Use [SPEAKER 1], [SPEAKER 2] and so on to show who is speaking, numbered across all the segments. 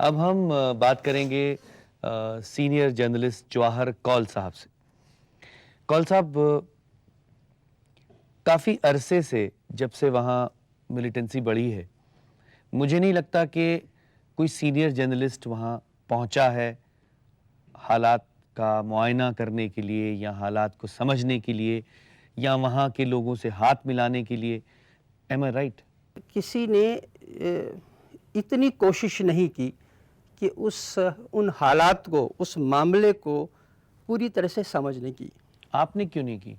[SPEAKER 1] अब हम बात करेंगे सीनियर जर्नलिस्ट जवाहर कौल साहब से। कौल साहब, काफ़ी अरसे से जब से वहाँ मिलिटेंसी बढ़ी है, मुझे नहीं लगता कि कोई सीनियर जर्नलिस्ट वहाँ पहुँचा है हालात का मुआयना करने के लिए या हालात को समझने के लिए या वहाँ के लोगों से हाथ मिलाने के लिए। एम आई राइट?
[SPEAKER 2] किसी ने इतनी कोशिश नहीं की कि उन हालात को, उस मामले को पूरी तरह से समझने की।
[SPEAKER 1] आपने क्यों नहीं की?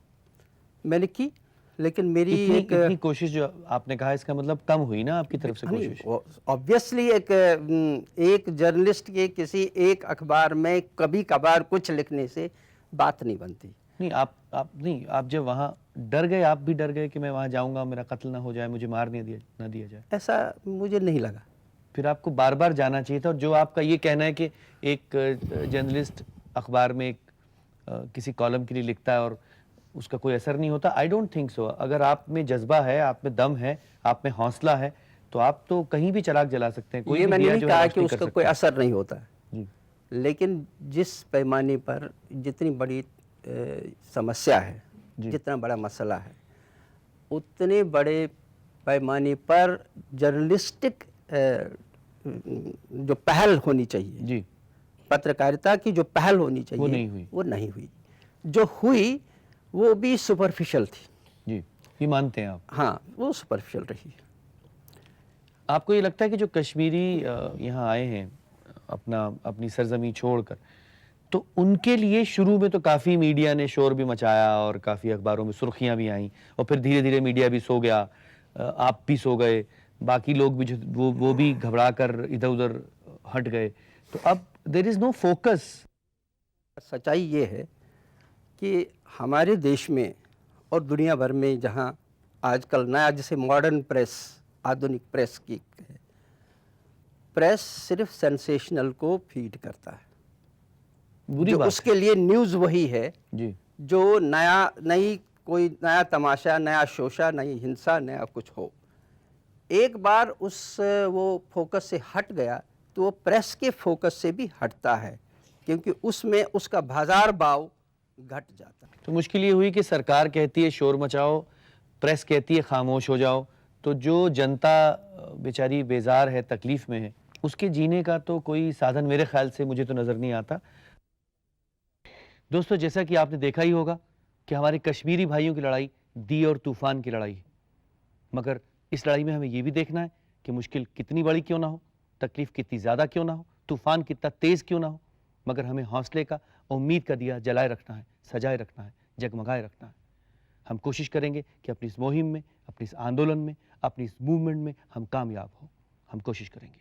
[SPEAKER 2] मैंने की, लेकिन मेरी
[SPEAKER 1] इतनी कोशिश जो आपने कहा, इसका मतलब कम हुई ना आपकी तरफ से कोशिश?
[SPEAKER 2] ऑब्वियसली एक जर्नलिस्ट के किसी एक अखबार में कभी कभार कुछ लिखने से बात नहीं बनती।
[SPEAKER 1] नहीं, आप जब वहाँ डर गए, आप भी डर गए कि मैं वहाँ जाऊंगा मेरा कत्ल ना हो जाए, मुझे मार ना दिया जाए?
[SPEAKER 2] ऐसा मुझे नहीं लगा।
[SPEAKER 1] फिर आपको बार बार जाना चाहिए था। और जो आपका ये कहना है कि एक जर्नलिस्ट अखबार में किसी कॉलम के लिए लिखता है और उसका कोई असर नहीं होता, आई डोंट थिंक सो। अगर आप में जज्बा है, आप में दम है, आप में हौसला है, तो आप तो कहीं भी चिराग जला सकते हैं। कोई
[SPEAKER 2] ये
[SPEAKER 1] भी
[SPEAKER 2] मैंने
[SPEAKER 1] दिया
[SPEAKER 2] नहीं
[SPEAKER 1] जो है
[SPEAKER 2] कहा कि
[SPEAKER 1] रोशनी कर
[SPEAKER 2] उसका
[SPEAKER 1] सकता
[SPEAKER 2] कोई
[SPEAKER 1] है।
[SPEAKER 2] असर नहीं होता है,
[SPEAKER 1] जी।
[SPEAKER 2] लेकिन जिस पैमाने पर जितनी बड़ी समस्या है, जितना बड़ा मसला है, उतने बड़े पैमाने पर जर्नलिस्टिक जो पहल होनी चाहिए
[SPEAKER 1] जी,
[SPEAKER 2] पत्रकारिता की जो पहल होनी चाहिए वो नहीं हुई। जो हुई वो भी सुपरफिशियल थी।
[SPEAKER 1] जी, ये मानते हैं आप?
[SPEAKER 2] हाँ, वो सुपरफिशियल रही।
[SPEAKER 1] आपको ये लगता है कि जो कश्मीरी यहाँ आए हैं अपनी सरजमी छोड़कर, तो उनके लिए शुरू में तो काफ़ी मीडिया ने शोर भी मचाया और काफ़ी अखबारों में सुर्खियां भी आईं, और फिर धीरे धीरे मीडिया भी सो गया, आप भी सो गए, बाकी लोग भी जो वो भी घबरा कर इधर उधर हट गए। तो अब देयर इज़ नो फोकस।
[SPEAKER 2] सच्चाई ये है कि हमारे देश में और दुनिया भर में जहाँ आजकल नया जैसे मॉडर्न प्रेस, आधुनिक प्रेस की प्रेस सिर्फ सेंसेशनल को फीड करता है।
[SPEAKER 1] बुरी
[SPEAKER 2] जो
[SPEAKER 1] बात
[SPEAKER 2] उसके लिए न्यूज़ वही है
[SPEAKER 1] जी।
[SPEAKER 2] जो कोई नया तमाशा, नया शोशा, नई हिंसा, नया कुछ हो। एक बार वो फोकस से हट गया तो वो प्रेस के फोकस से भी हटता है, क्योंकि उसमें उसका बाजार भाव घट जाता है।
[SPEAKER 1] तो मुश्किल ये हुई कि सरकार कहती है शोर मचाओ, प्रेस कहती है खामोश हो जाओ, तो जो जनता बेचारी बेजार है, तकलीफ में है, उसके जीने का तो कोई साधन मेरे ख्याल से मुझे तो नज़र नहीं आता। दोस्तों, जैसा कि आपने देखा ही होगा कि हमारे कश्मीरी भाइयों की लड़ाई दी और तूफान की लड़ाई है, मगर इस लड़ाई में हमें ये भी देखना है कि मुश्किल कितनी बड़ी क्यों ना हो, तकलीफ कितनी ज़्यादा क्यों ना हो, तूफान कितना तेज़ क्यों ना हो, मगर हमें हौसले का, उम्मीद का दिया जलाए रखना है, सजाए रखना है, जगमगाए रखना है। हम कोशिश करेंगे कि अपनी इस मुहिम में, अपने इस आंदोलन में, अपनी इस मूवमेंट में हम कामयाब हों। हम कोशिश करेंगे।